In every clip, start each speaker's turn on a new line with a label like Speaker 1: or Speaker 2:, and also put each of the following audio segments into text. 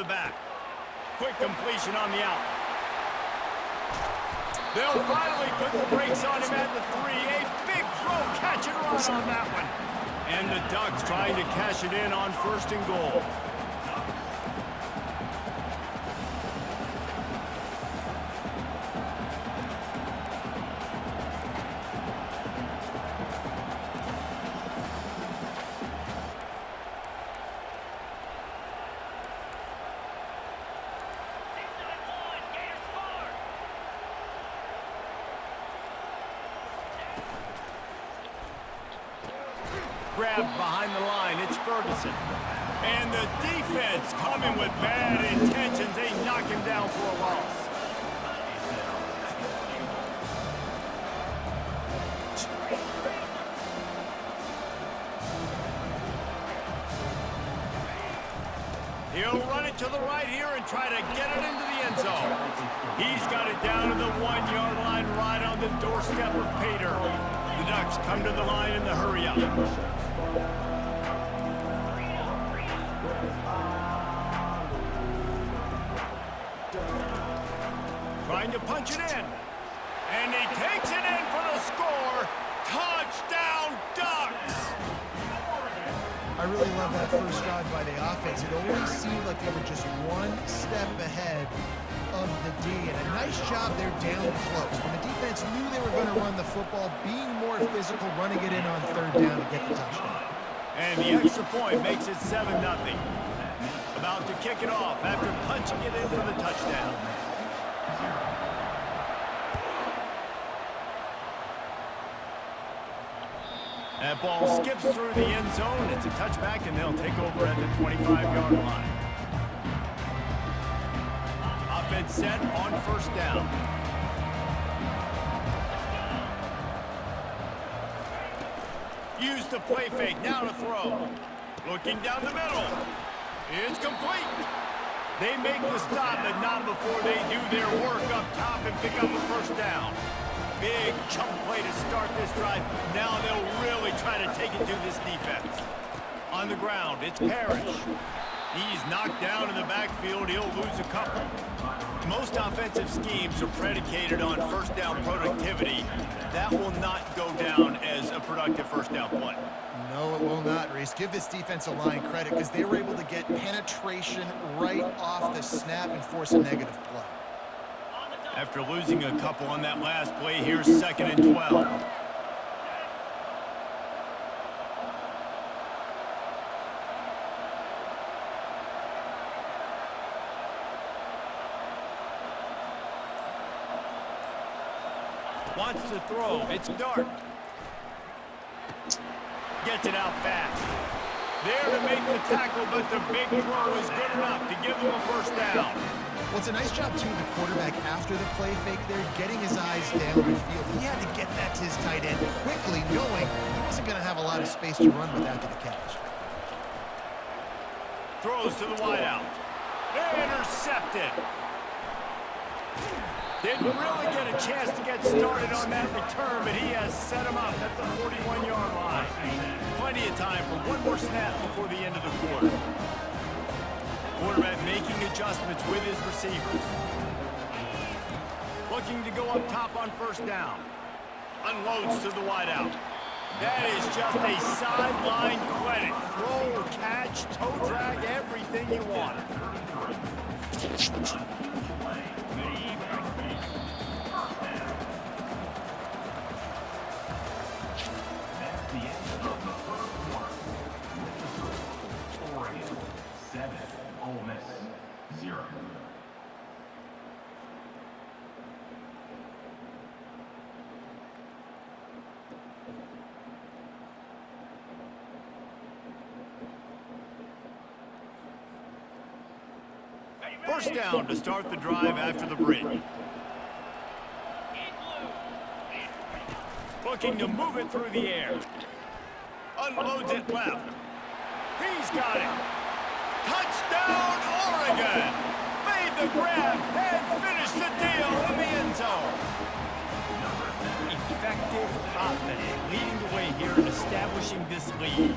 Speaker 1: back. Quick completion on the out. They'll finally put the brakes on him at the 3. A big throw, catch and run on that one. And the Ducks trying to cash it in on 1st and goal. Grab behind the line, it's Ferguson. And the defense coming with bad intentions. They knock him down for a loss. He'll run it to the right here and try to get it into the end zone. He's got it down to the 1-yard line right on the doorstep of Pater. The Ducks come to the line in the hurry up. Trying to punch it in. And he takes it in for the score. Touchdown, Ducks!
Speaker 2: I really love that first drive by the offense. It always seemed like they were just one step ahead of the D. And a nice job there down close. When the defense knew they were going to run the football, being more physical, running it in on 3rd down to get the touchdown.
Speaker 1: And the extra point makes it 7-0. About to kick it off after punching it in for the touchdown. That ball skips through the end zone. It's a touchback, and they'll take over at the 25-yard line. Offense set on 1st down. Use the play fake, now to throw. Looking down the middle. It's complete. They make the stop, but not before they do their work up top and pick up a 1st down. Big chunk play to start this drive. Now they'll really try to take it to this defense. On the ground, it's Parrish. He's knocked down in the backfield. He'll lose a couple. Most offensive schemes are predicated on 1st down productivity. That will not go down as a productive 1st down play.
Speaker 2: No, it will not, Reese. Give this defensive line credit because they were able to get penetration right off the snap and force a negative play.
Speaker 1: After losing a couple on that last play, here's 2nd and 12. Wants to throw. It's Dart. Gets it out fast. There to make the tackle, but the big throw is good enough to give them a 1st down.
Speaker 2: Well, it's a nice job, too, the quarterback after the play fake there, getting his eyes down the field. He had to get that to his tight end quickly, knowing he wasn't going to have a lot of space to run with after the catch.
Speaker 1: Throws to the wideout. Intercepted. Didn't really get a chance to get started on that return, but he has set him up at the 41-yard line. Plenty of time for one more snap before the end of the quarter. Quarterback making adjustments with his receivers. Looking to go up top on 1st down. Unloads to the wideout. That is just a sideline credit. Throw, catch, toe drag, everything you want. First down to start the drive after the break. Looking to move it through the air. Unloads it left. He's got it. Touchdown, Oregon! Made the grab and finished the deal in the end zone. effective offense, leading the way here and establishing this lead.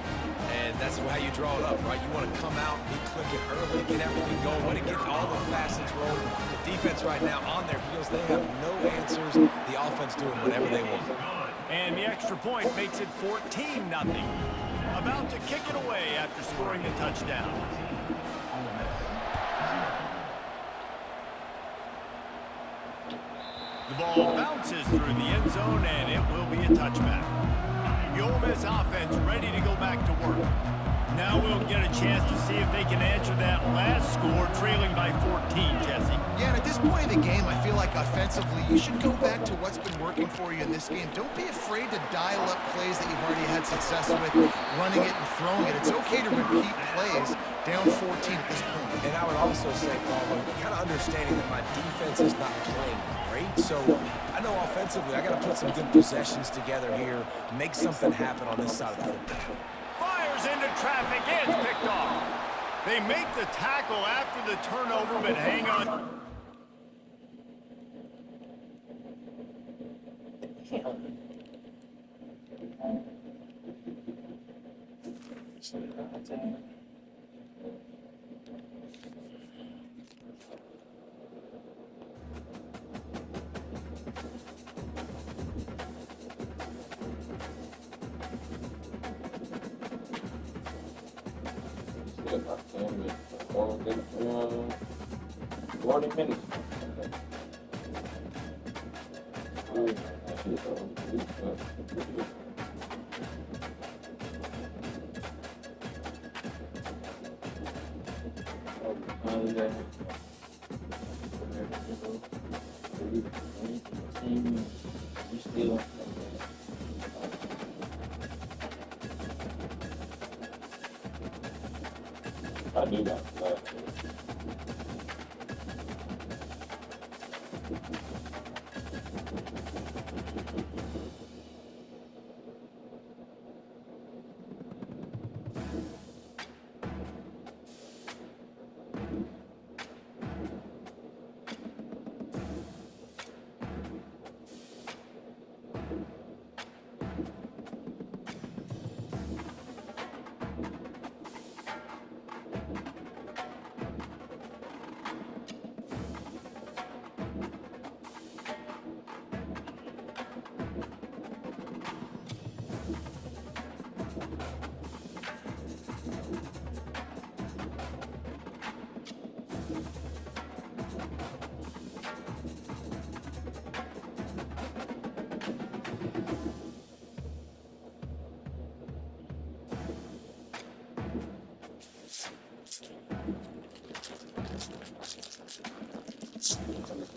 Speaker 3: And that's how you draw it up, right? You want to come out, be clicking early, get everything going, want to get all the facets rolling. The defense right now on their heels, they have no answers. The offense doing whatever they want.
Speaker 1: And the extra point makes it 14-0. About to kick it away after scoring the touchdown. The ball bounces through the end zone, and it will be a touchback. The Ole Miss offense ready to go back to work. Now we'll get a chance to see if they can answer that last score, trailing by 14, Jesse.
Speaker 2: Yeah, and at this point in the game, I feel like offensively, you should go back to what's been working for you in this game. Don't be afraid to dial up plays that you've already had success with, running it and throwing it. It's okay to repeat plays down 14 at this point.
Speaker 3: And I would also say, Paul, kind of understanding that my defense is not playing great, so I know offensively I got to put some good possessions together here, make something happen on this side of the football.
Speaker 1: Fires into traffic, it's picked off. They make the tackle after the turnover, but hang on.
Speaker 4: About 40 minutes. I do that.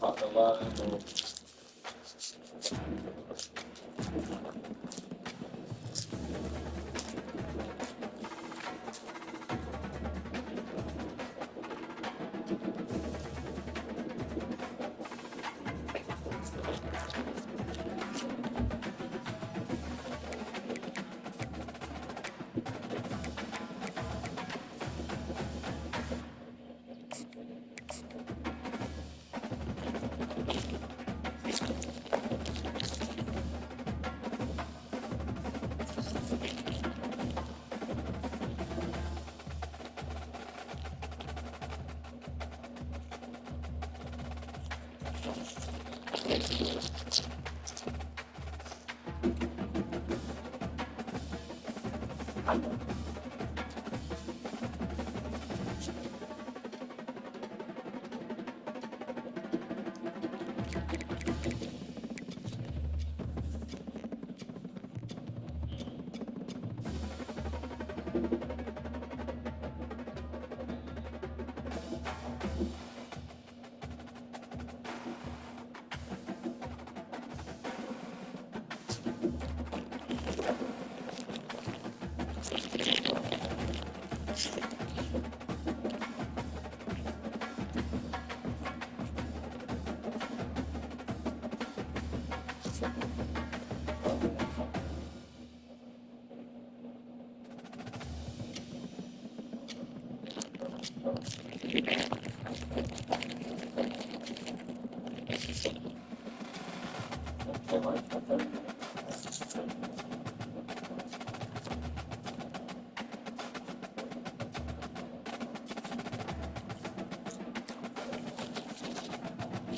Speaker 4: Pop the line.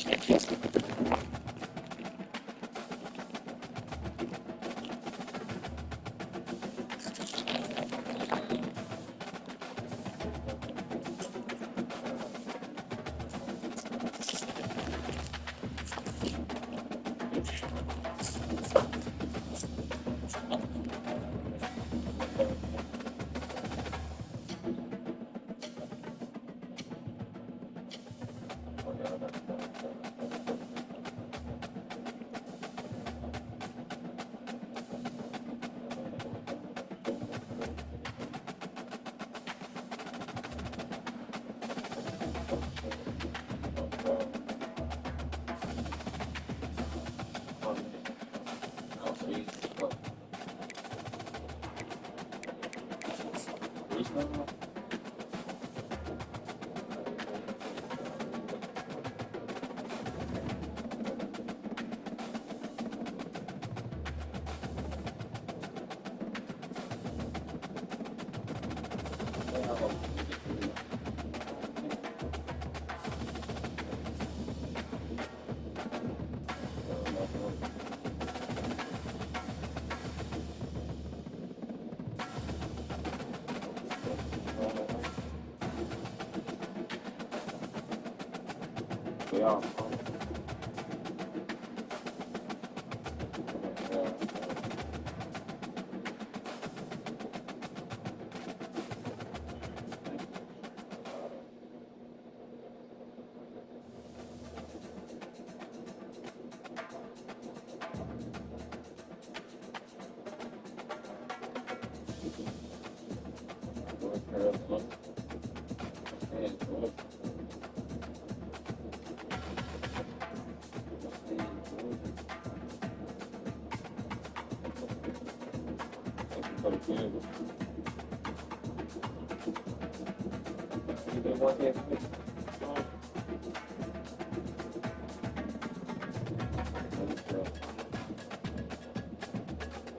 Speaker 4: Yeah.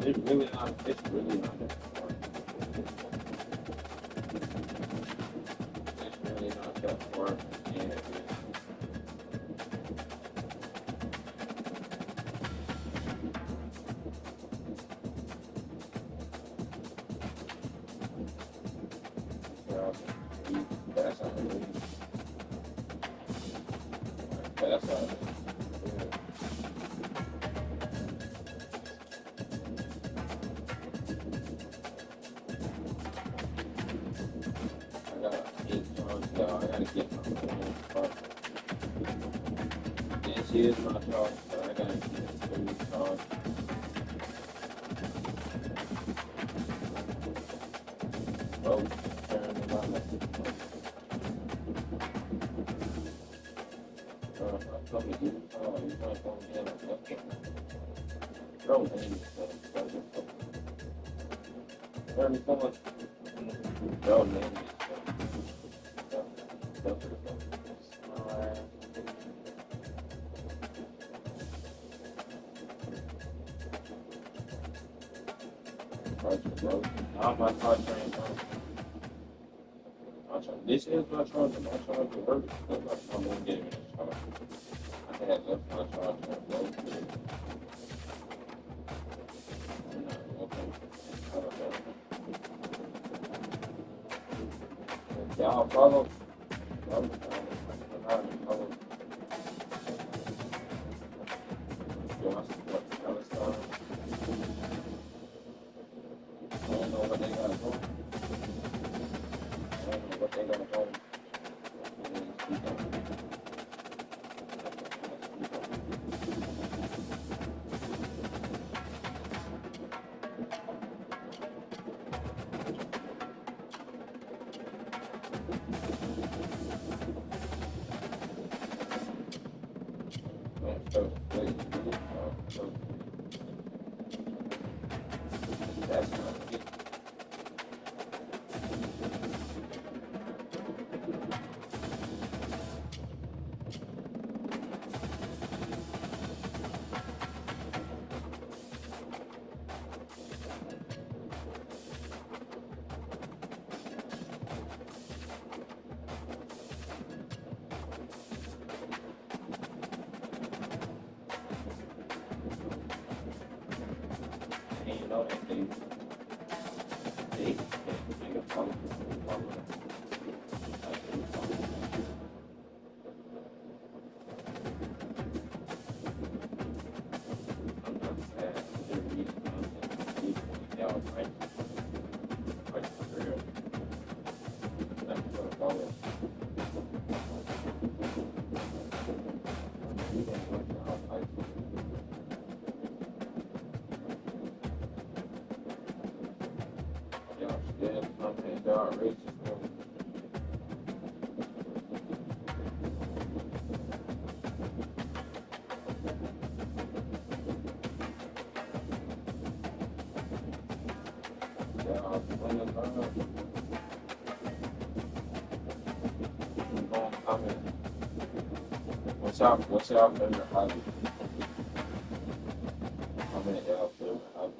Speaker 4: It's really not. It's really not that far. It's really not that far. And that's how it is. That's how it is. I gotta get my phone charged. And she is my charge, but I gotta get it fully charged. Oh, turn it on. I told me you might go in like bro, man, turn the phone. Bro, man. My car train, this is my charger. My charger works. I'm gonna get it in the charger. I had left my charger at low. Y'all follow. Follow. I don't know what they got going. I don't know what they got going. That's not it. What's y'all favorite hobby? Comment y'all favorite hobby.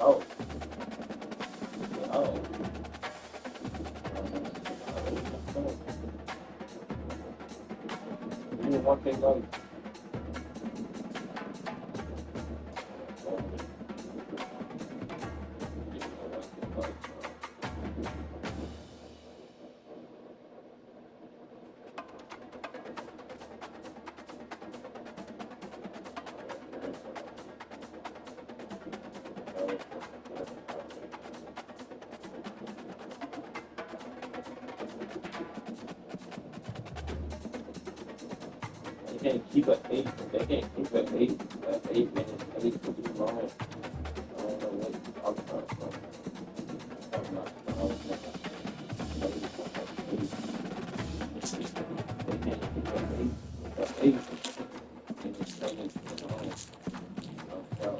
Speaker 4: Oh, oh. You one thing like they can't keep an 8 minutes, 8 to be long. I don't know what you're talking about. So I'm not, I was thinking, they can't keep an 8 and just say it's long. So,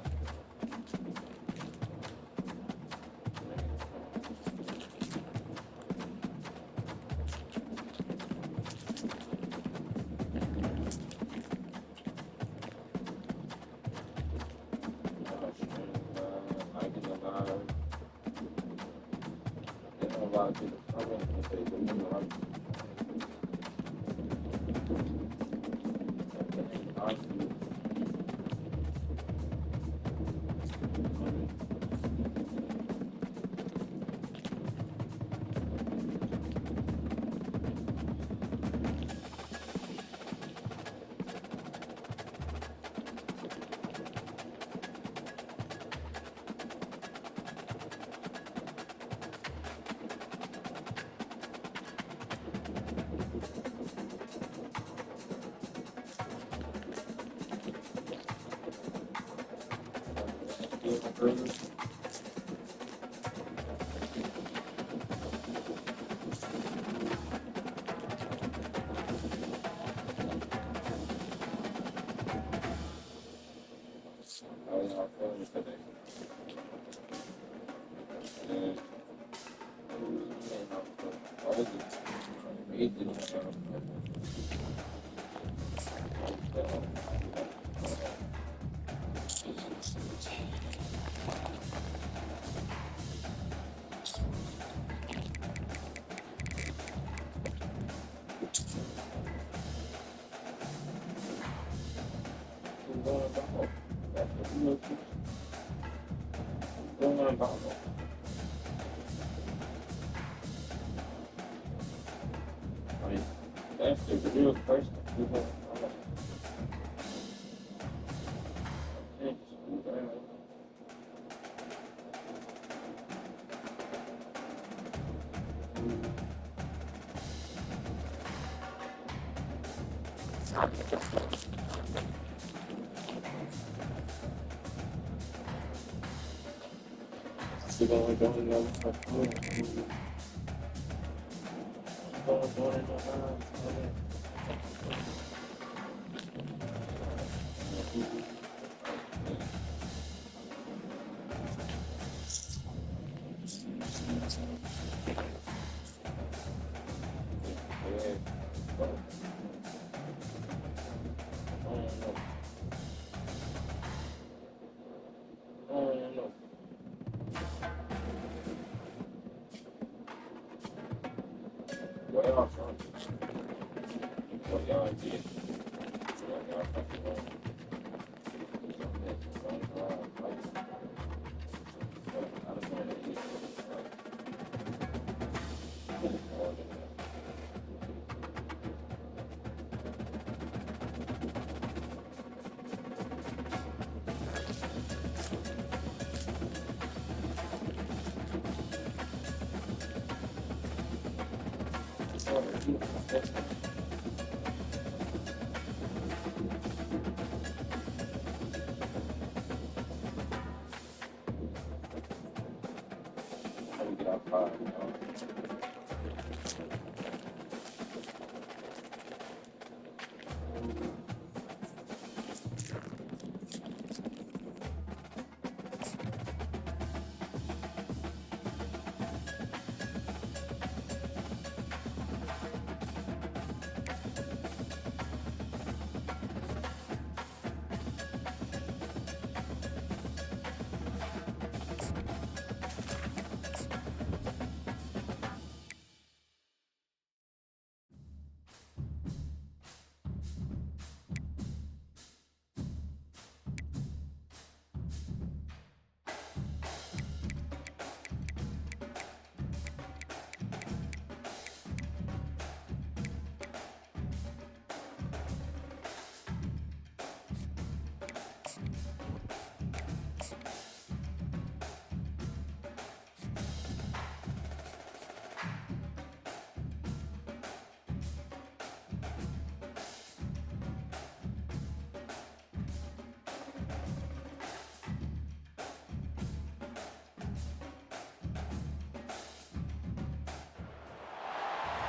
Speaker 4: I get a lot of people comment and say, "Well, you know, honestly, how y'all feeling today?" And, what is it? Read it. That's the real question. What y'all trying to do? What y'all did? What y'all fucking wrong? I don't know what it is. How we get outside, you know?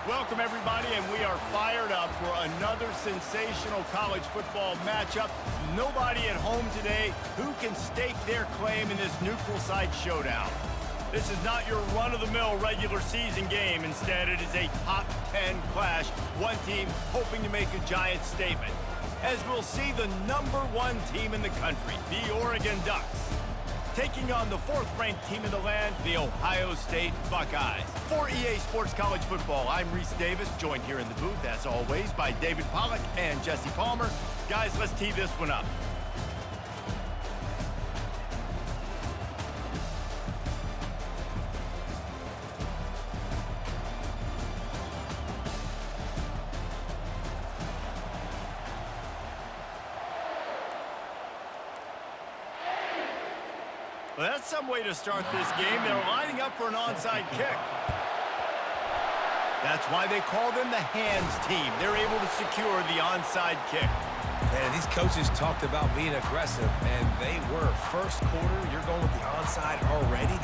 Speaker 1: Welcome, everybody, and we are fired up for another sensational college football matchup. Nobody at home today who can stake their claim in this neutral site showdown. This is not your run-of-the-mill regular season game. Instead, it is a top 10 clash, one team hoping to make a giant statement. As we'll see the #1 team in the country, the Oregon Ducks, taking on the 4th-ranked team in the land, the Ohio State Buckeyes. For EA Sports College Football, I'm Reese Davis, joined here in the booth, as always, by David Pollack and Jesse Palmer. Guys, let's tee this one up. Well, that's some way to start this game. They're lining up for an onside kick. That's why they call them the hands team. They're able to secure the onside kick.
Speaker 3: Man, these coaches talked about being aggressive, and they were. First quarter, you're going with the onside already.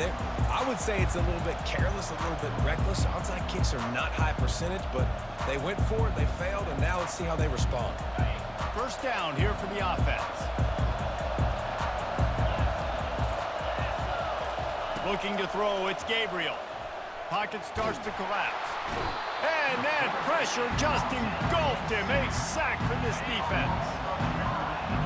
Speaker 3: I would say it's a little bit careless, a little bit reckless. Onside kicks are not high percentage, but they went for it, they failed, and now let's see how they respond.
Speaker 1: First down here for the offense. Looking to throw, it's Gabriel. Pocket starts to collapse. And that pressure just engulfed him. A sack from this defense.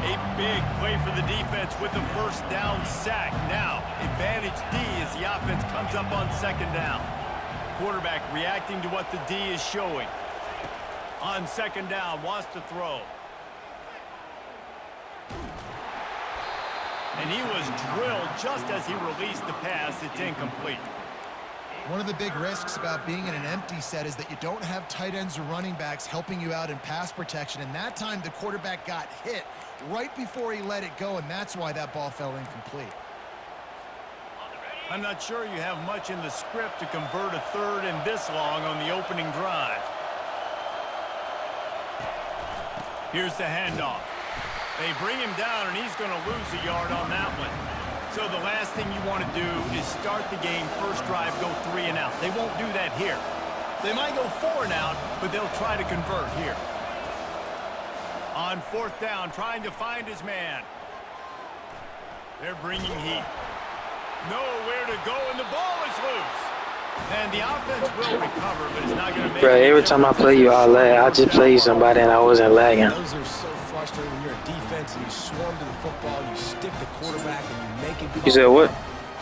Speaker 1: A big play for the defense with the first down sack. Now, advantage D as the offense comes up on second down. Quarterback reacting to what the D is showing. On second down, wants to throw. And he was drilled just as he released the pass. It's incomplete.
Speaker 2: One of the big risks about being in an empty set is that you don't have tight ends or running backs helping you out in pass protection. And that time, the quarterback got hit right before he let it go, and that's why that ball fell incomplete.
Speaker 1: I'm not sure you have much in the script to convert a third and this long on the opening drive. Here's the handoff. They bring him down, and he's going to lose a yard on that one. So the last thing you want to do is start the game, first drive, go 3 and out. They won't do that here. They might go 4 and out, but they'll try to convert here. On fourth down, trying to find his man. They're bringing heat. Nowhere to go, and the ball is loose. And the offense will recover, but it's not going to make
Speaker 5: Bro, every time I play you, I lag. I just played somebody and I wasn't lagging.
Speaker 3: Those are so frustrating when you're a defense and you swarm to the football, you stick the quarterback, and you make it.
Speaker 5: You said what?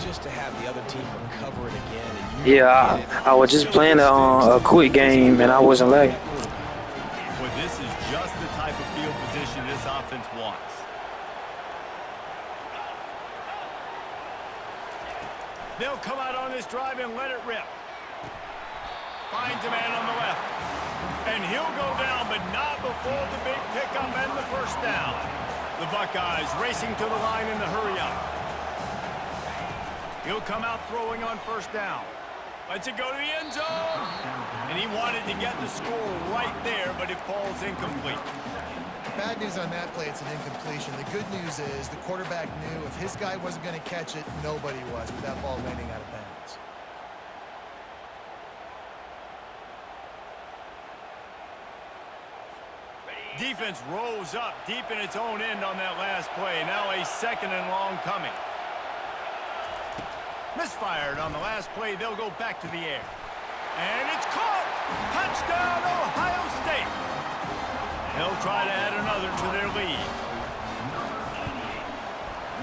Speaker 3: just to have the other team recover it again. And you
Speaker 5: Yeah, I was just playing a quick game and I wasn't lagging.
Speaker 1: But this is just the type of field position this offense wants. They'll come out on this drive and let it rip. Finds a man on the left. And he'll go down, but not before the big pickup and the first down. The Buckeyes racing to the line in the hurry-up. He'll come out throwing on first down. Lets it go to the end zone. And he wanted to get the score right there, but it falls incomplete.
Speaker 2: Bad news on that play, it's an incompletion. The good news is the quarterback knew if his guy wasn't going to catch it, nobody was with that ball landing out of bounds.
Speaker 1: Defense rose up deep in its own end on that last play. Now a second and long coming. Misfired on the last play. They'll go back to the air. And it's caught! Touchdown, Ohio State! They'll try to add another to their lead.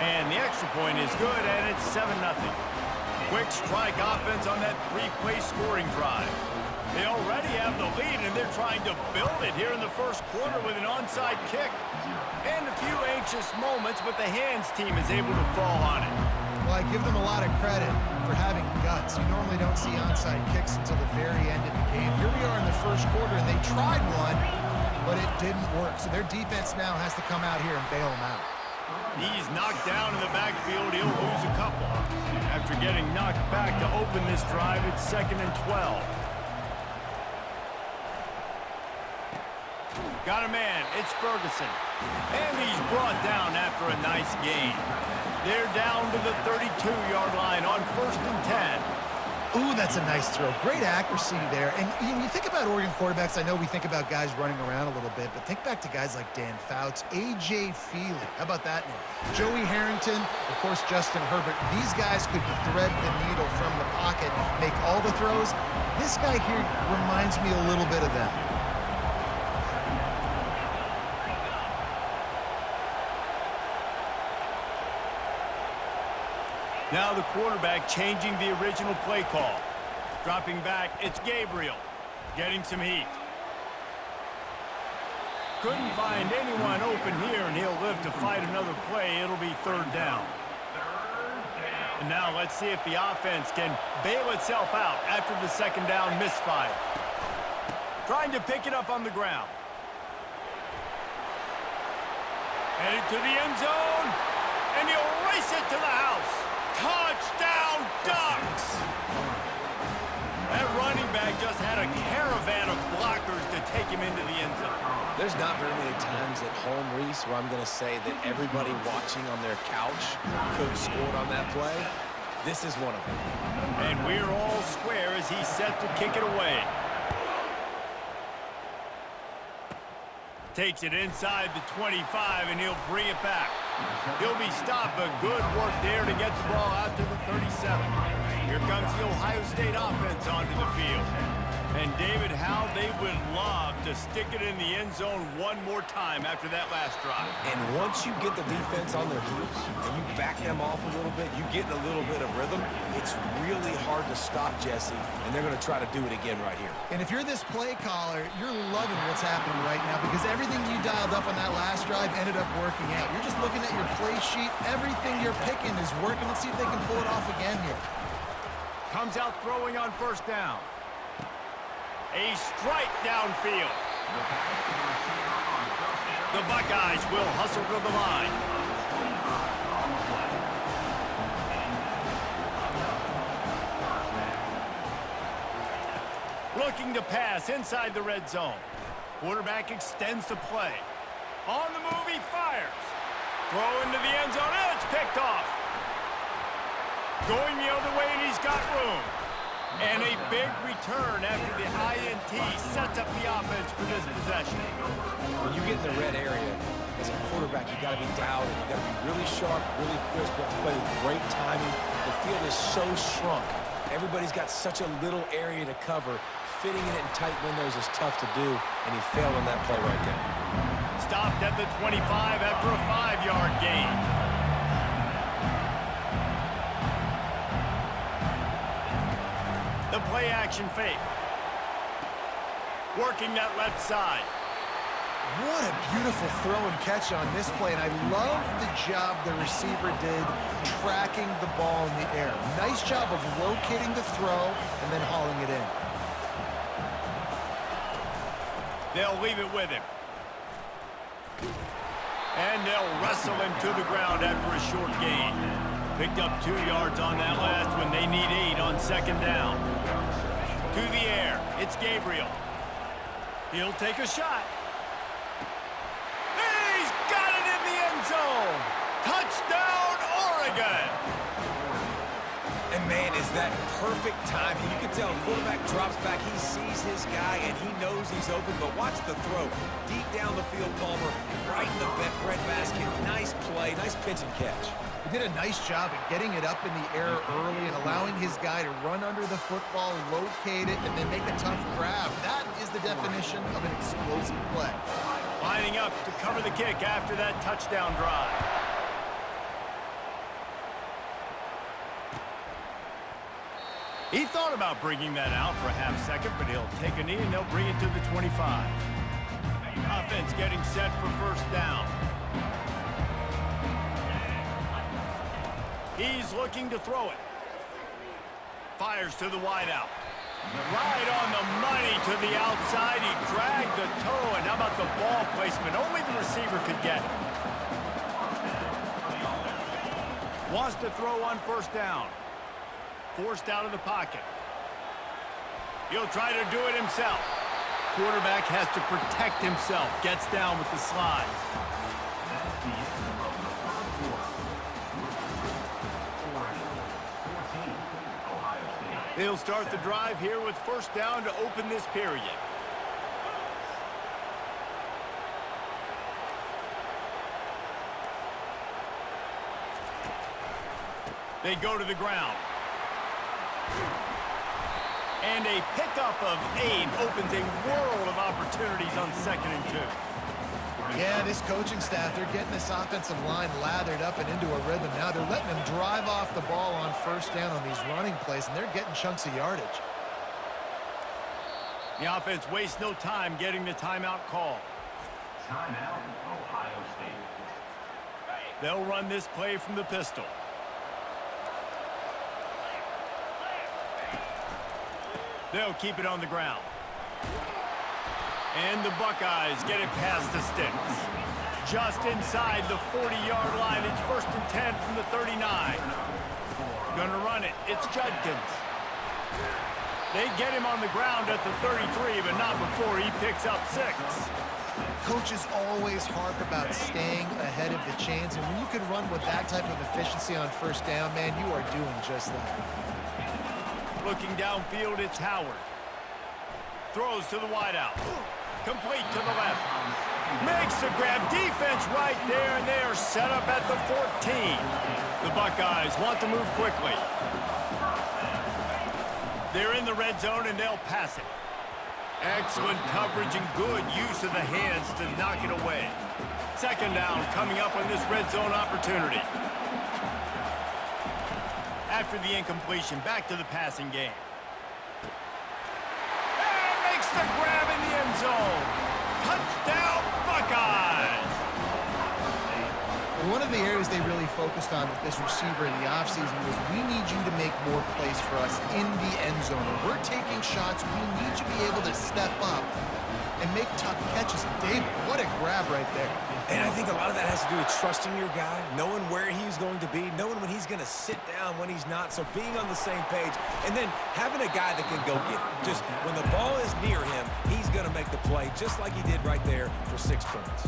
Speaker 1: And the extra point is good, and it's 7-0. Quick strike offense on that three-play scoring drive. They already have the lead, and they're trying to build it here in the first quarter with an onside kick. And a few anxious moments, but the hands team is able to fall on it.
Speaker 2: Well, I give them a lot of credit for having guts. You normally don't see onside kicks until the very end of the game. Here we are in the first quarter, and they tried one, but it didn't work. So their defense now has to come out here and bail them out.
Speaker 1: He's knocked down in the backfield. He'll lose a couple. After getting knocked back to open this drive, it's 2nd and 12. Got a man. It's Ferguson. And he's brought down after a nice gain. They're down to the 32-yard line on 1st and 10.
Speaker 2: Ooh, that's a nice throw. Great accuracy there. And you think about Oregon quarterbacks, I know we think about guys running around a little bit, but think back to guys like Dan Fouts, A.J. Feely. How about that name? Joey Harrington, of course, Justin Herbert. These guys could thread the needle from the pocket, make all the throws. This guy here reminds me a little bit of them.
Speaker 1: Now the quarterback changing the original play call. Dropping back, it's Gabriel. Getting some heat. Couldn't find anyone open here, and he'll live to fight another play. It'll be 3rd down. And now let's see if the offense can bail itself out after the 2nd down misfire. Trying to pick it up on the ground. Headed to the end zone, and he'll race it to the house. Touchdown, Ducks! That running back just had a caravan of blockers to take him into the end zone.
Speaker 3: There's not very many times at home, Reese, where I'm going to say that everybody watching on their couch could have scored on that play. This is one of them.
Speaker 1: And we're all square as he's set to kick it away. Takes it inside the 25, and he'll bring it back. He'll be stopped, but good work there to get the ball out to the 37. Here comes the Ohio State offense onto the field. And, David, how they would love to stick it in the end zone one more time after that last drive.
Speaker 3: And once you get the defense on their heels and you back them off a little bit, you get in a little bit of rhythm, it's really hard to stop Jesse, and they're going to try to do it again right here.
Speaker 2: And if you're this play caller, you're loving what's happening right now because everything you dialed up on that last drive ended up working out. You're just looking at your play sheet. Everything you're picking is working. Let's see if they can pull it off again here.
Speaker 1: Comes out throwing on 1st down. A strike downfield. The Buckeyes will hustle to the line. Looking to pass inside the red zone. Quarterback extends the play. On the move, he fires. Throw into the end zone, and it's picked off. Going the other way, and he's got room. And a big return after the INT sets up the offense for this possession.
Speaker 3: When you get in the red area, as a quarterback, you got to be dialed in. You got to be really sharp, really crisp. You have to play with great timing. The field is so shrunk. Everybody's got such a little area to cover. Fitting it in tight windows is tough to do, and he failed on that play right there.
Speaker 1: Stopped at the 25 after a 5-yard gain. The play action fake. Working that left side.
Speaker 2: What a beautiful throw and catch on this play, and I love the job the receiver did tracking the ball in the air. Nice job of locating the throw and then hauling it in.
Speaker 1: They'll leave it with him. And they'll wrestle him to the ground after a short gain. Picked up 2 yards on that last when they need 8 on second down. To the air, it's Gabriel. He'll take a shot. He's got it in the end zone. Touchdown, Oregon.
Speaker 3: And man, is that perfect timing. You can tell quarterback drops back, he sees his guy, and he knows he's open, but watch the throw. Deep down the field, Palmer, right in the bread basket. Nice play, nice pitch and catch.
Speaker 2: He did a nice job at getting it up in the air early and allowing his guy to run under the football, locate it, and then make a tough grab. That is the definition of an explosive play.
Speaker 1: Lining up to cover the kick after that touchdown drive. He thought about bringing that out for a half second, but he'll take a knee and they'll bring it to the 25. Offense getting set for first down. He's looking to throw it. Fires to the wideout. Right on the money to the outside. He dragged the toe, and how about the ball placement? Only the receiver could get it. Wants to throw on first down. Forced out of the pocket. He'll try to do it himself. Quarterback has to protect himself. Gets down with the slide. They'll start the drive here with first down to open this period. They go to the ground. And a pickup of 8 opens a world of opportunities on 2nd and 2.
Speaker 2: Yeah, this coaching staff, they're getting this offensive line lathered up and into a rhythm now. They're letting them drive off the ball on first down on these running plays, and they're getting chunks of yardage.
Speaker 1: The offense wastes no time getting the timeout call.
Speaker 6: Timeout, Ohio State.
Speaker 1: They'll run this play from the pistol. They'll keep it on the ground. And the Buckeyes get it past the sticks. Just inside the 40-yard line. It's 1st and 10 from the 39. Gonna run it. It's Judkins. They get him on the ground at the 33, but not before he picks up 6.
Speaker 2: Coaches always harp about staying ahead of the chains, and when you can run with that type of efficiency on first down, man, you are doing just that.
Speaker 1: Looking downfield, it's Howard. Throws to the wideout. Complete to the left. Makes the grab. Defense right there, and they are set up at the 14. The Buckeyes want to move quickly. They're in the red zone, and they'll pass it. Excellent coverage and good use of the hands to knock it away. 2nd down coming up on this red zone opportunity. After the incompletion, back to the passing game. And makes the grab in the end zone. Touchdown, Buckeyes!
Speaker 2: One of the areas they really focused on with this receiver in the offseason was we need you to make more plays for us in the end zone. When we're taking shots, we need you to be able to step up and make tough catches. And David, what a grab right there.
Speaker 3: And I think a lot of that has to do with trusting your guy, knowing where he's going to be, knowing when he's going to sit down, when he's not, so being on the same page, and then having a guy that can go get it. Just when the ball is near him, he's going to make the play, just like he did right there for 6 points.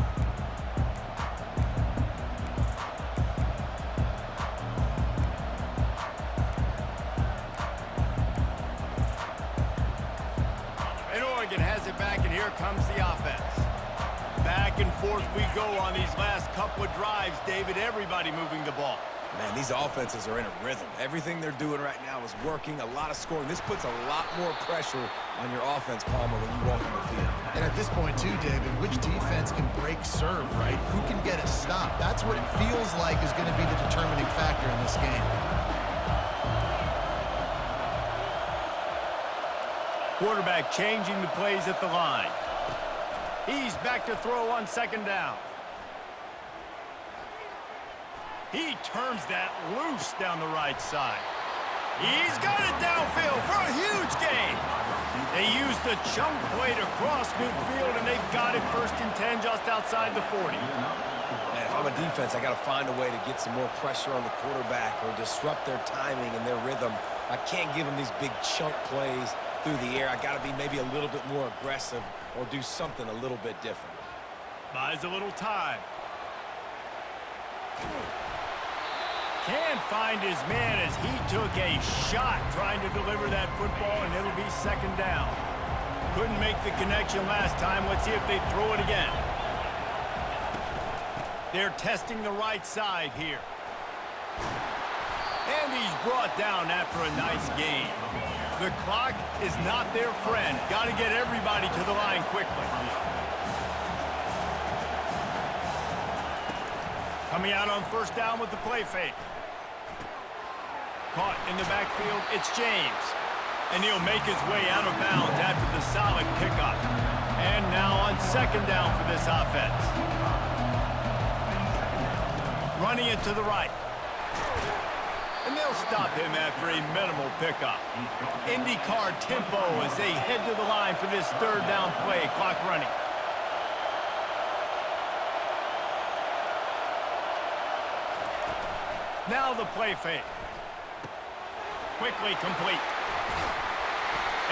Speaker 1: And Oregon has it back, and here comes the offense. Back and forth we go on these last couple of drives, David. Everybody moving the ball.
Speaker 3: Man, these offenses are in a rhythm. Everything they're doing right now is working, a lot of scoring. This puts a lot more pressure on your offense, Palmer, when you walk in the field.
Speaker 2: And at this point, too, David, which defense can break serve, right? Who can get a stop? That's what it feels like is going to be the determining factor in this game.
Speaker 1: Quarterback changing the plays at the line. He's back to throw on second down. He turns that loose down the right side. He's got it downfield for a huge gain. They used the chunk play to cross midfield, and they've got it 1st and 10 just outside the 40.
Speaker 3: Man, if I'm a defense, I got to find a way to get some more pressure on the quarterback or disrupt their timing and their rhythm. I can't give them these big chunk plays through the air. I got to be maybe a little bit more aggressive or do something a little bit different.
Speaker 1: Buys a little time. Can't find his man as he took a shot trying to deliver that football, and it'll be second down. Couldn't make the connection last time. Let's see if they throw it again. They're testing the right side here. And he's brought down after a nice gain. The clock is not their friend. Got to get everybody to the line quickly. Coming out on 1st down with the play fake. Caught in the backfield, it's James. And he'll make his way out of bounds after the solid pickup. And now on 2nd down for this offense. Running it to the right. And they'll stop him after a minimal pickup. IndyCar tempo as they head to the line for this 3rd down play. Clock running. Now the play fake. Quickly complete.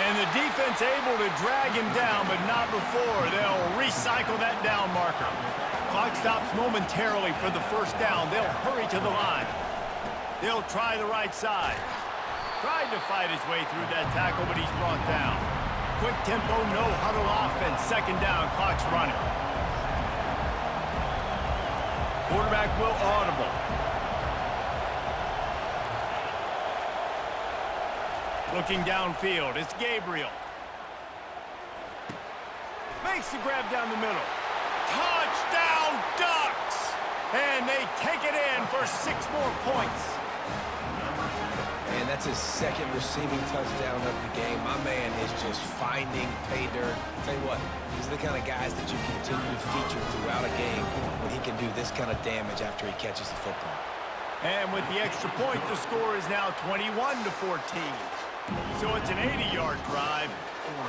Speaker 1: And the defense able to drag him down, but not before. They'll recycle that down marker. Clock stops momentarily for the 1st down. They'll hurry to the line. They'll try the right side. Tried to fight his way through that tackle, but he's brought down. Quick tempo, no huddle offense. 2nd down, clock's running. Quarterback will audible. Looking downfield, it's Gabriel. Makes the grab down the middle. Touchdown, Ducks! And they take it in for 6 more points.
Speaker 3: And that's his 2nd receiving touchdown of the game. My man is just finding pay dirt. Tell you what, these are the kind of guys that you continue to feature throughout a game when he can do this kind of damage after he catches the football.
Speaker 1: And with the extra point, the score is now 21-14. So it's an 80-yard drive,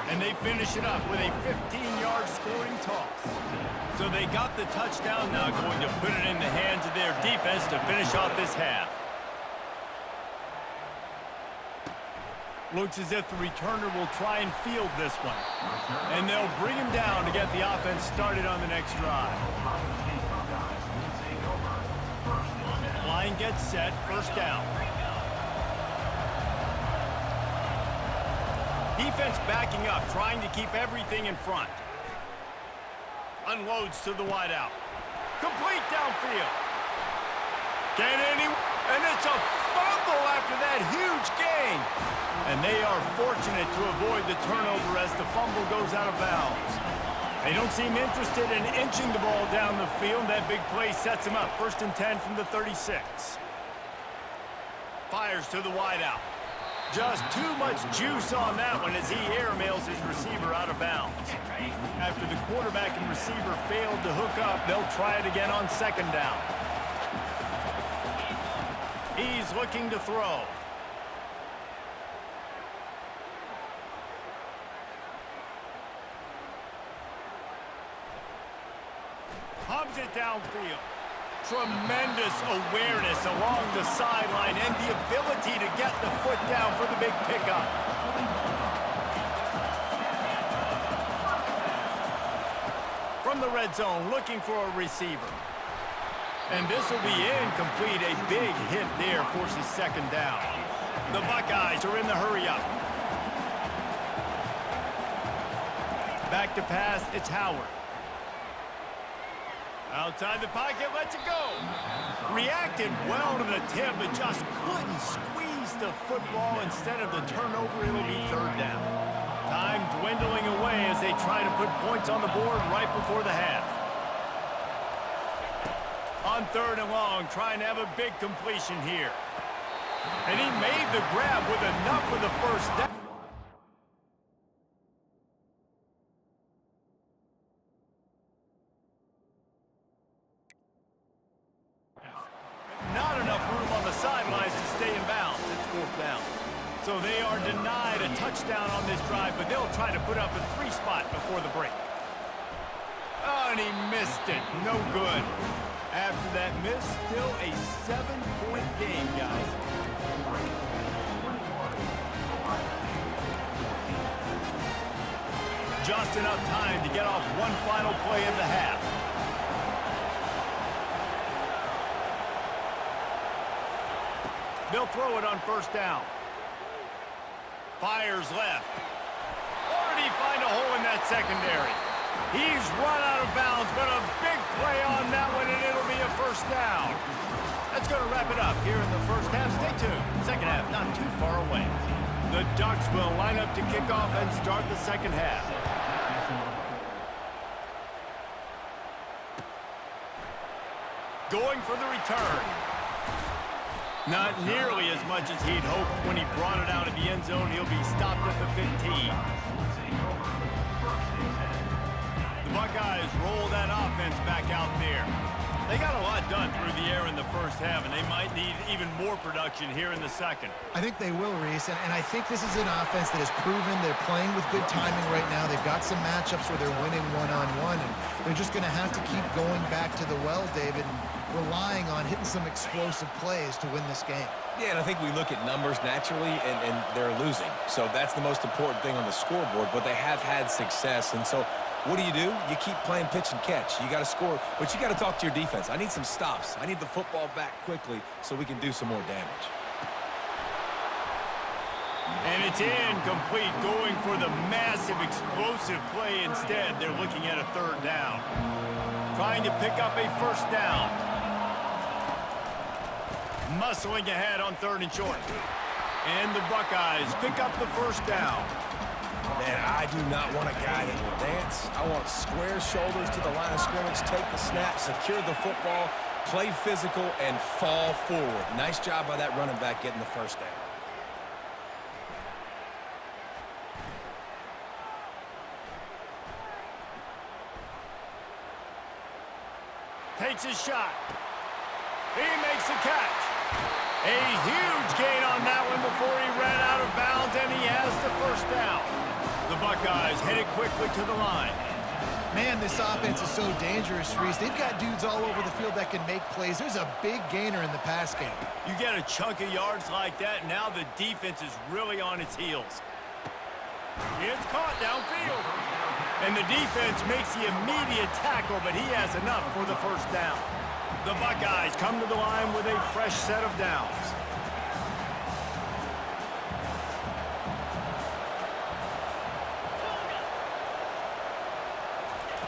Speaker 1: and they finish it up with a 15-yard scoring toss. So they got the touchdown, now going to put it in the hands of their defense to finish off this half. Looks as if the returner will try and field this one. And they'll bring him down to get the offense started on the next drive. Line gets set, 1st down. Defense backing up, trying to keep everything in front. Unloads to the wideout. Complete downfield. And it's a fumble after that huge gain. And they are fortunate to avoid the turnover as the fumble goes out of bounds. They don't seem interested in inching the ball down the field. That big play sets them up. 1st and 10 from the 36. Fires to the wideout. Just too much juice on that one as he airmails his receiver out of bounds. After the quarterback and receiver failed to hook up, they'll try it again on 2nd down. He's looking to throw. Pumps it downfield. Tremendous awareness along the sideline and the ability to get the foot down for the big pickup. From the red zone, looking for a receiver. And this will be incomplete. A big hit there forces 2nd down. The Buckeyes are in the hurry-up. Back to pass, it's Howard. Outside the pocket, lets it go. Reacted well to the tip, but just couldn't squeeze the football. Instead of the turnover, it'll be 3rd down. Time dwindling away as they try to put points on the board right before the half. On 3rd and long, trying to have a big completion here. And he made the grab with enough for the 1st down. So they are denied a touchdown on this drive, but they'll try to put up a 3-spot before the break. Oh, and he missed it. No good. After that miss, still a 7-point game, guys. Just enough time to get off one final play of the half. They'll throw it on first down. Fires left. Or did he find a hole in that secondary? He's run out of bounds, but a big play on that one, and it'll be a first down. That's going to wrap it up here in the first half. Stay tuned. Second half not too far away. The Ducks will line up to kick off and start the second half. Going for the return. Not nearly as much as he'd hoped when he brought it out of the end zone. He'll be stopped at the 15. The Buckeyes roll that offense back out there. They got a lot done through the air in the first half, and they might need even more production here in the second.
Speaker 2: I think they will, Reese, and I think this is an offense that has proven they're playing with good timing right now. They've got some matchups where they're winning one-on-one, and they're just going to have to keep going back to the well, David, and relying on hitting some explosive plays to win this game.
Speaker 3: Yeah, and I think we look at numbers naturally, and they're losing. So that's the most important thing on the scoreboard, but they have had success. And so what do? You keep playing pitch and catch. You got to score, but you got to talk to your defense. I need some stops. I need the football back quickly so we can do some more damage.
Speaker 1: And it's incomplete, going for the massive explosive play instead. They're looking at a third down. Trying to pick up a first down. Muscling ahead on third and short. And the Buckeyes pick up the first down.
Speaker 3: Man, I do not want a guy that will dance. I want square shoulders to the line of scrimmage, take the snap, secure the football, play physical, and fall forward. Nice job by that running back getting the first down.
Speaker 1: Takes his shot. He makes the catch. A huge gain on that one before he ran out of bounds, and he has the first down. The Buckeyes headed quickly to the line.
Speaker 2: Man, this offense is so dangerous, Reese. They've got dudes all over the field that can make plays. There's a big gainer in the pass game.
Speaker 1: You get a chunk of yards like that, now the defense is really on its heels. It's caught downfield. And the defense makes the immediate tackle, but he has enough for the first down. The Buckeyes come to the line with a fresh set of downs.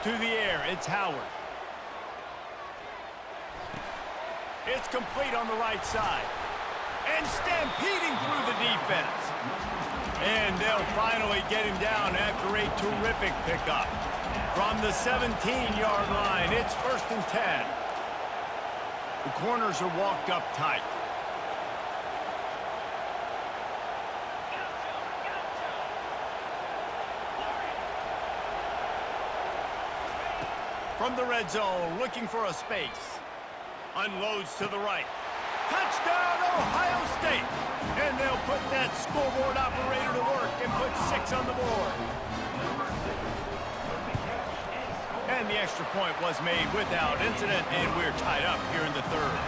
Speaker 1: To the air, it's Howard. It's complete on the right side. And stampeding through the defense. And they'll finally get him down after a terrific pickup. From the 17-yard line, it's 1st and 10. The corners are walked up tight. From the red zone, looking for a space. Unloads to the right. Touchdown, Ohio State! And they'll put that scoreboard operator to work and put 6 on the board. And the extra point was made without incident, and we're tied up here in the third.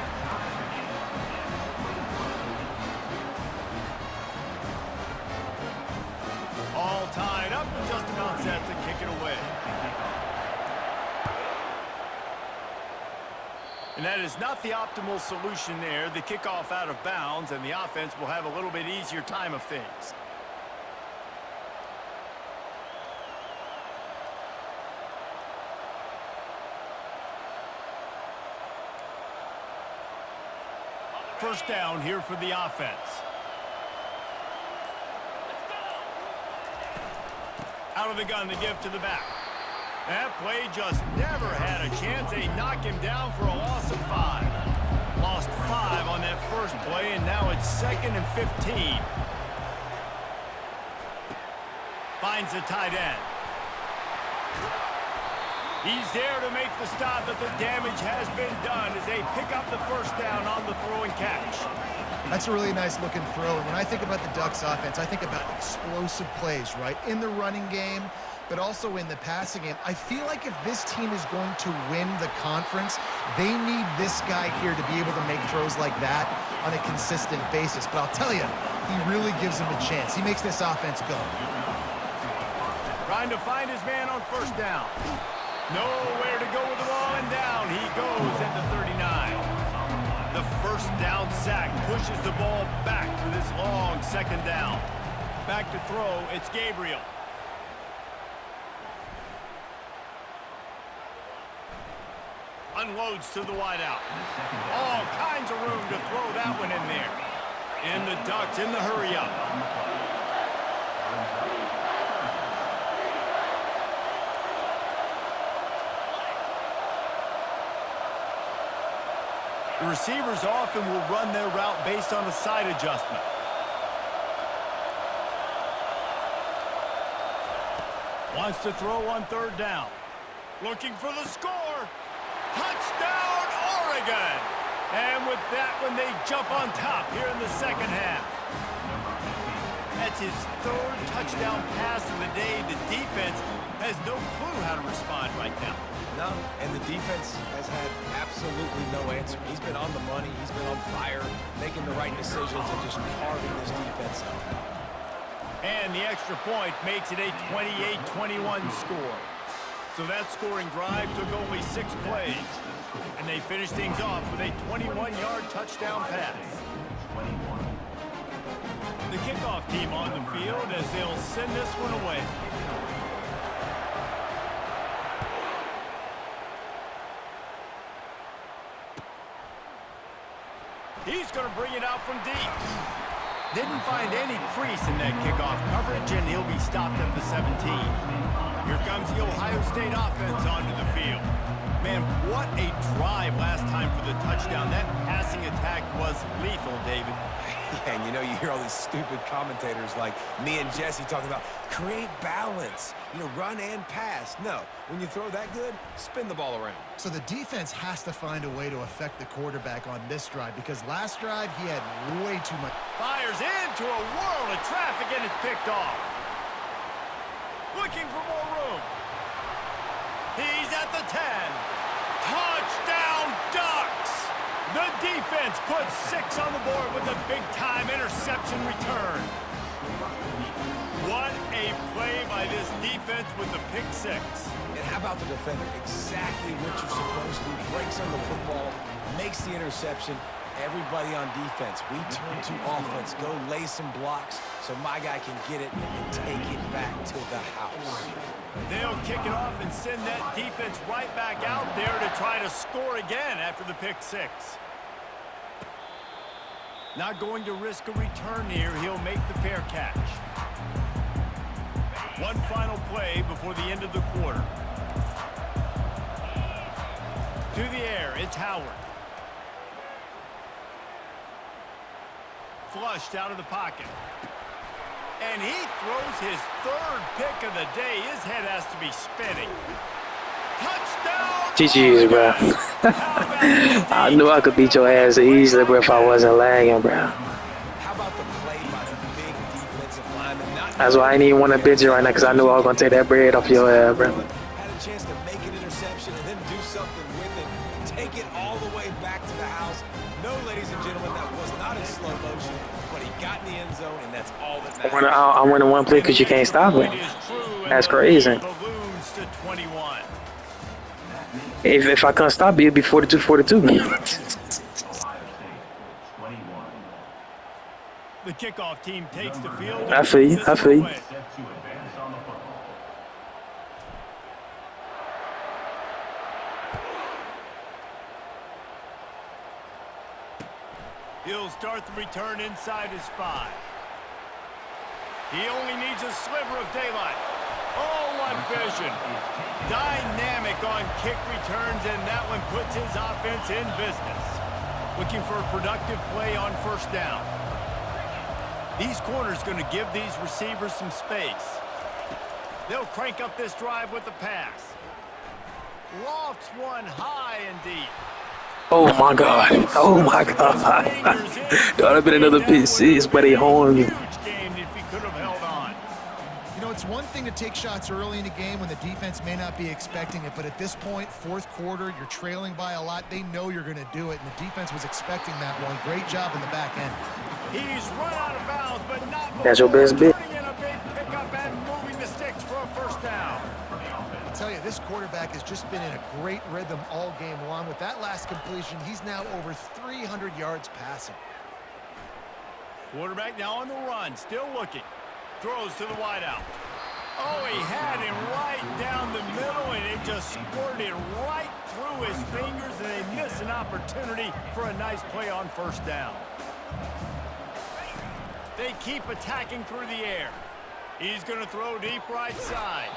Speaker 1: All tied up, just about set to kick it away. And that is not the optimal solution there. The kickoff out of bounds, and the offense will have a little bit easier time of things. First down here for the offense. Out of the gun to give to the back. That play just never had a chance. They knock him down for a loss of 5. Lost 5 on that first play, and now it's 2nd and 15. Finds the tight end. He's there to make the stop, but the damage has been done as they pick up the first down on the throw and catch.
Speaker 2: That's a really nice looking throw. And when I think about the Ducks offense, I think about explosive plays, right? In the running game, but also in the passing game. I feel like if this team is going to win the conference, they need this guy here to be able to make throws like that on a consistent basis. But I'll tell you, he really gives them a chance. He makes this offense go.
Speaker 1: Trying to find his man on first down. Nowhere to go with the ball, and down he goes at the 39. The first down sack pushes the ball back for this long second down. Back to throw, it's Gabriel. Unloads to the wideout. All kinds of room to throw that one in there. And the Ducks in the hurry up. The receivers often will run their route based on a side adjustment. Wants to throw on third down. Looking for the score. Touchdown, Oregon! And with that one, they jump on top here in the second half. That's his third touchdown pass of the day. The defense has no clue how to respond right now.
Speaker 3: No, and the defense has had absolutely no answer. He's been on the money. He's been on fire, making the right decisions and just carving this defense up.
Speaker 1: And the extra point makes it a 28-21 score. So that scoring drive took only 6 plays. And they finished things off with a 21-yard touchdown pass. The kickoff team on the field as they'll send this one away. He's going to bring it out from deep. Didn't find any crease in that kickoff coverage, and he'll be stopped at the 17. Here comes the Ohio State offense onto the field. Man, what a drive last time for the touchdown. That passing attack was lethal, David.
Speaker 3: Yeah, and you know, you hear all these stupid commentators like me and Jesse talking about create balance, you know, run and pass. No, when you throw that good, spin the ball around.
Speaker 2: So the defense has to find a way to affect the quarterback on this drive because last drive he had way too much.
Speaker 1: Fires into a world of traffic and it's picked off. Looking for more room. He's at the 10. Touchdown, Ducks! The defense puts 6 on the board with a big-time interception return. What a play by this defense with the pick 6.
Speaker 3: And how about the defender? Exactly what you're supposed to do. Breaks on the football, makes the interception. Everybody on defense, we turn to offense. Go lay some blocks so my guy can get it and take it back to the house.
Speaker 1: They'll kick it off and send that defense right back out there to try to score again after the pick 6. Not going to risk a return here. He'll make the fair catch. One final play before the end of the quarter. To the air, it's Howard. Flushed out of the pocket. And he throws his 3rd pick of the day. His head has to be spinning. Touchdown!
Speaker 5: GG's, bro. I knew I could beat your ass easily, bro, if I wasn't lagging, bro.
Speaker 3: How about the play by the big defensive lineman?
Speaker 5: That's why I didn't even want to bitch you right now, because I knew I was going to take that bread off your ass, bro.
Speaker 3: Had a chance to make an interception and then do something with it. Take it all the way back to the house. No, ladies and gentlemen, that was not in slow motion, but he got in the end zone, and that's all that matters.
Speaker 5: I win in one play because you can't stop it. That's crazy.
Speaker 1: Balloons to 21.
Speaker 5: If I couldn't stop it, it'd be 42-42.
Speaker 6: Ohio State, 21.
Speaker 1: The kickoff team takes the field.
Speaker 5: I feel you. I feel you.
Speaker 6: Set to advance on the football.
Speaker 1: He'll start the return inside his 5. He only needs a sliver of daylight. All one vision. Dynamic on kick returns, and that one puts his offense in business. Looking for a productive play on first down. These corners going to give these receivers some space. They'll crank up this drive with the pass. Lofts one high and deep.
Speaker 5: Oh my God. Oh my God. That would have been another pick six, but he horned me.
Speaker 1: Huge game if he could have held on.
Speaker 2: You know, it's one thing to take shots early in a game when the defense may not be expecting it, but at this point, fourth quarter, you're trailing by a lot. They know you're going to do it, and the defense was expecting that one. Great job in the back end.
Speaker 1: He's run out of bounds, but not before
Speaker 5: That's your best bet.
Speaker 1: turning in a big pickup and moving the sticks for a first down.
Speaker 2: I tell you, this quarterback has just been in a great rhythm all game long. With that last completion, he's now over 300 yards passing.
Speaker 1: Quarterback now on the run, still looking. Throws to the wideout. Oh, he had him right down the middle, and it just squirted right through his fingers, and they miss an opportunity for a nice play on first down. They keep attacking through the air. He's going to throw deep right side.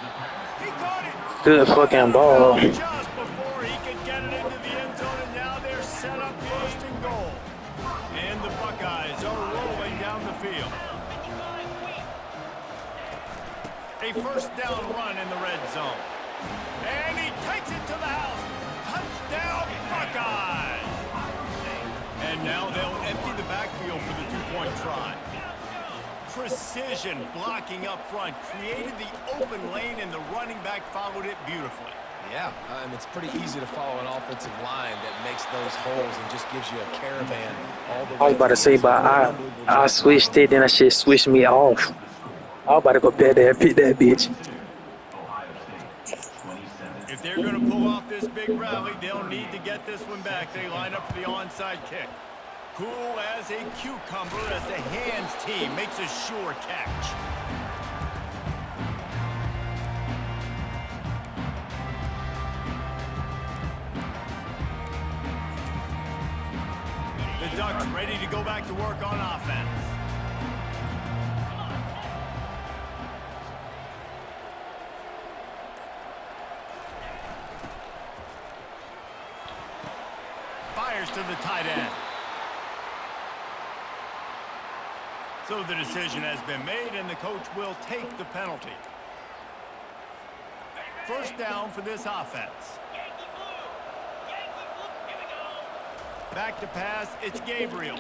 Speaker 1: He caught it.
Speaker 5: Good fucking ball.
Speaker 1: Just before he could get it into the end zone, and now they're set up first and goal. And the Buckeyes are rolling down the field. A first down run in the red zone. And he takes it to the house. Touchdown, Buckeyes! And now they'll empty the backfield for the two-point try. Precision blocking up front, created the open lane, and the running back followed it beautifully.
Speaker 3: Yeah, it's pretty easy to follow an offensive line that makes those holes and just gives you a caravan all the way.
Speaker 5: I was about to say, but I switched it, then that shit switched me off. I was about to go bet that, pick that bitch.
Speaker 6: Ohio State, 27.
Speaker 1: If they're going to pull off this big rally, they'll need to get this one back. They line up for the onside kick. Cool as a cucumber as the hands team makes a sure catch. The Ducks ready to go back to work on offense. Fires to the tight end. So the decision has been made, and the coach will take the penalty. First down for this offense. Back to pass, it's Gabriel.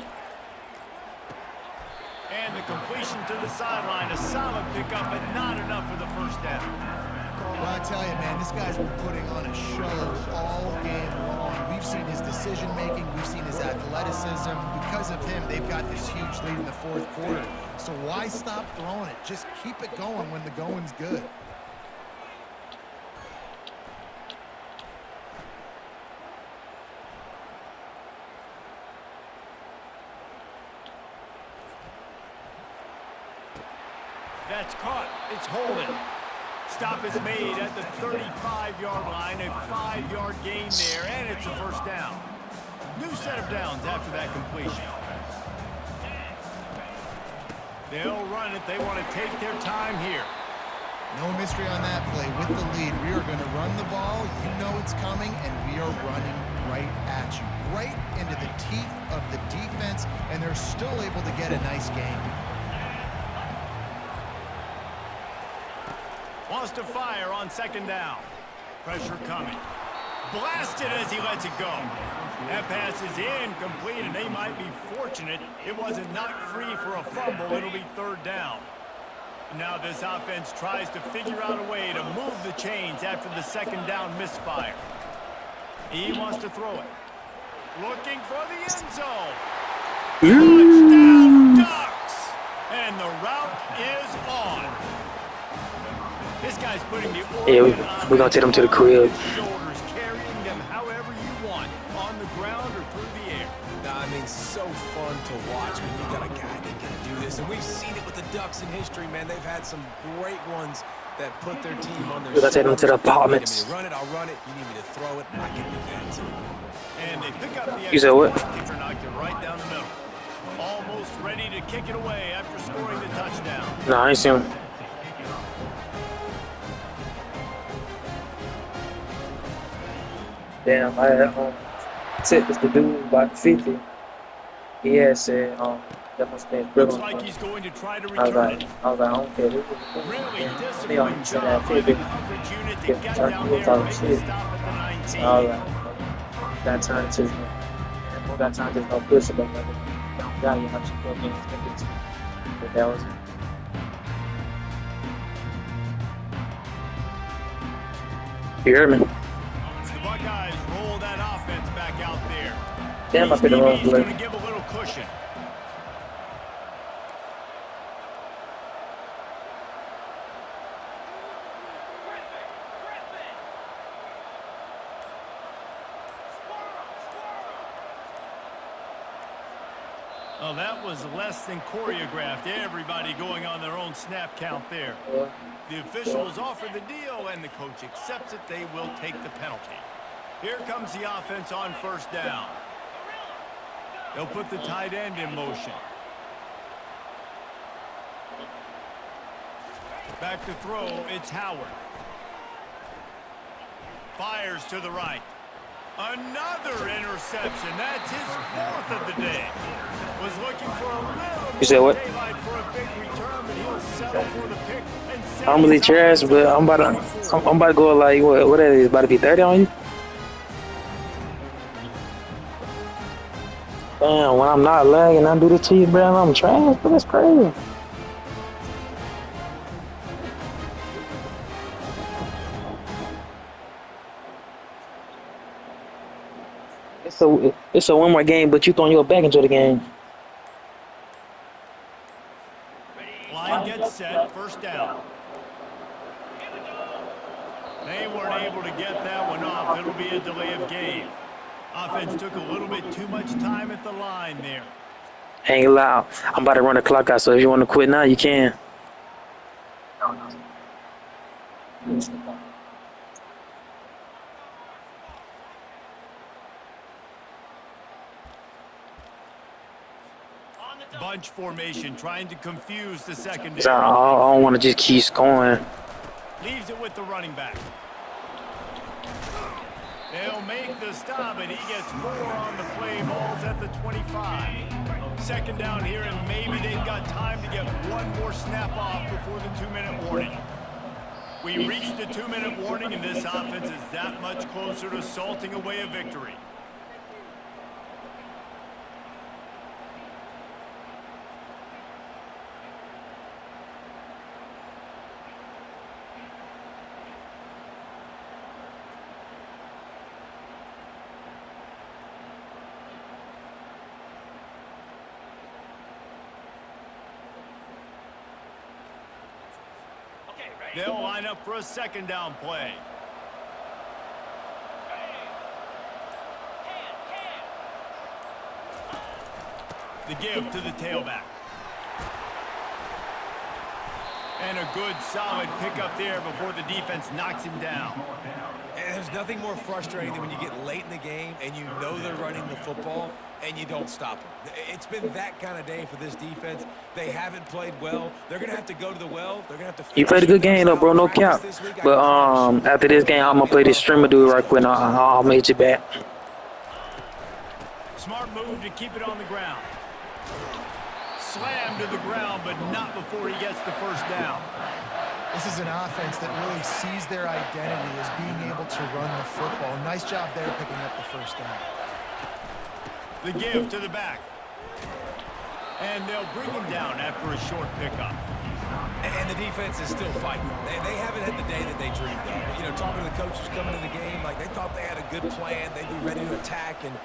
Speaker 1: And the completion to the sideline, a solid pickup, but not enough for the first down.
Speaker 2: Well, I tell you, man, this guy's been putting on a show all game long. We've seen his decision-making. We've seen his athleticism. Because of him, they've got this huge lead in the fourth quarter. So why stop throwing it? Just keep it going when the going's good.
Speaker 1: That's caught. It's holding. Stop is made at the 35-yard line. A 5-yard gain there, and it's a first down. New set of downs after that completion. They'll run it. They want to take their time here.
Speaker 2: No mystery on that play. With the lead, we are going to run the ball. You know it's coming, and we are running right at you. Right into the teeth of the defense, and they're still able to get a nice game.
Speaker 1: Wants to fire on second down. Pressure coming. Blasted as he lets it go. That pass is incomplete, and they might be fortunate it wasn't knocked free for a fumble. It'll be third down. Now this offense tries to figure out a way to move the chains after the second down misfire. He wants to throw it. Looking for the end zone. Touchdown Ducks! And the route is on. This guy's putting the
Speaker 5: Yeah, we're gonna take them to the crib.
Speaker 1: Shoulders, carrying them however you want, on the ground or through the air.
Speaker 3: Nah, so fun to watch when you got a guy that can do this. And we've seen it with the Ducks in history, man. They've had some great ones that put their team on their
Speaker 5: We're gonna take them to the
Speaker 3: apartments.
Speaker 5: apartments.
Speaker 3: You need me to run it, I'll run it. You need me to throw it, I can do that too.
Speaker 1: And they pick up the
Speaker 5: You said what?
Speaker 1: kicker, knocked it right down the middle. Almost ready to kick it away after scoring the touchdown.
Speaker 5: No, I ain't seen him. Damn, I had said this the dude about 50. He had said, that must be
Speaker 1: Looks like he's going to try to return it.
Speaker 5: I was like, I don't care. This is
Speaker 1: Really
Speaker 5: they
Speaker 1: disciplined
Speaker 5: said
Speaker 1: job
Speaker 5: that
Speaker 1: by the
Speaker 5: 50.
Speaker 1: coverage unit to
Speaker 5: Yeah,
Speaker 1: get
Speaker 5: sorry,
Speaker 1: down
Speaker 5: we'll
Speaker 1: there
Speaker 5: talk
Speaker 1: and make the
Speaker 5: shit.
Speaker 1: stop at the 19.
Speaker 5: All right. Got time to. Got time to no push it, but yeah, you have to go against it. But that was. You heard me?
Speaker 1: The Buckeyes roll that offense back out there.
Speaker 5: Damn, I picked the wrong
Speaker 1: He's going
Speaker 5: play.
Speaker 1: to give a little cushion. Oh, that was less than choreographed. Everybody going on their own snap count there. The officials offer the deal, and the coach accepts it. They will take the penalty. Here comes the offense on first down. They'll put the tight end in motion. Back to throw, it's Howard. Fires to the right. Another interception. That's his fourth of the day. Was looking for a little
Speaker 5: You said what?
Speaker 1: daylight for a big return, but he'll settle for the pick and set
Speaker 5: I'm really
Speaker 1: his
Speaker 5: trash,
Speaker 1: offense
Speaker 5: but
Speaker 1: up
Speaker 5: I'm about to go like what that is? About to be 30 on you? Damn, when I'm not lagging, I do this to you, bro. I'm trash, but that's crazy. It's a one more game, but you throwing your back into the game.
Speaker 1: Line gets set, first down. They weren't able to get that one off. It'll be a delay of game. Offense took a little bit too much time at the line there.
Speaker 5: Hang loud. I'm about to run the clock out, so if you want to quit now, you can.
Speaker 1: Bunch formation, trying to confuse the secondary.
Speaker 5: So I don't want to just keep scoring.
Speaker 1: Leaves it with the running back. They'll make the stop, and he gets 4 on the play. Ball's at the 25. Second down here, and maybe they've got time to get one more snap off before the 2-minute warning. We reached the 2-minute warning, and this offense is that much closer to salting away a victory. They'll line up for a second down play. The give to the tailback. And a good solid pickup there before the defense knocks him down.
Speaker 3: And there's nothing more frustrating than when you get late in the game and you know they're running the football and you don't stop them. It's been that kind of day for this defense. They haven't played well. They're going to have to go to the well. They're going to have to.
Speaker 5: You played a good game though, bro. No cap. But after this game, I'm gonna play this streamer dude right quick. And I'll make you back.
Speaker 1: Smart move to keep it on the ground. Slammed to the ground, but not before he gets the first down.
Speaker 2: This is an offense that really sees their identity as being able to run the football. Nice job there picking up the first down.
Speaker 1: The give to the back. And they'll bring him down after a short pickup.
Speaker 3: And the defense is still fighting. They haven't had the day that they dreamed of. You know, talking to the coaches coming to the game, like they thought they had a good plan. They'd be ready to attack and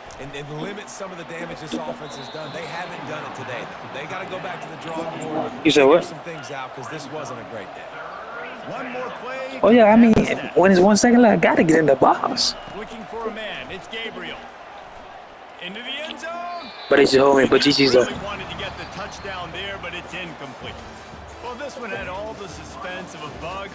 Speaker 3: limit some of the damage this offense has done. They haven't done it today, though. They got to go back to the drawing board.
Speaker 5: You said what?
Speaker 3: Figure some things out because this wasn't a great day.
Speaker 1: One more play.
Speaker 5: Oh yeah, I mean, when it's 1 second left, I gotta get in the box.
Speaker 1: Looking for a man. It's Gabriel. Into the end zone.
Speaker 5: But they just hold me. But GG's
Speaker 1: Really
Speaker 5: up.
Speaker 1: wanted to get the touchdown there, but it's incomplete. Well, this one had all the suspense of a bug.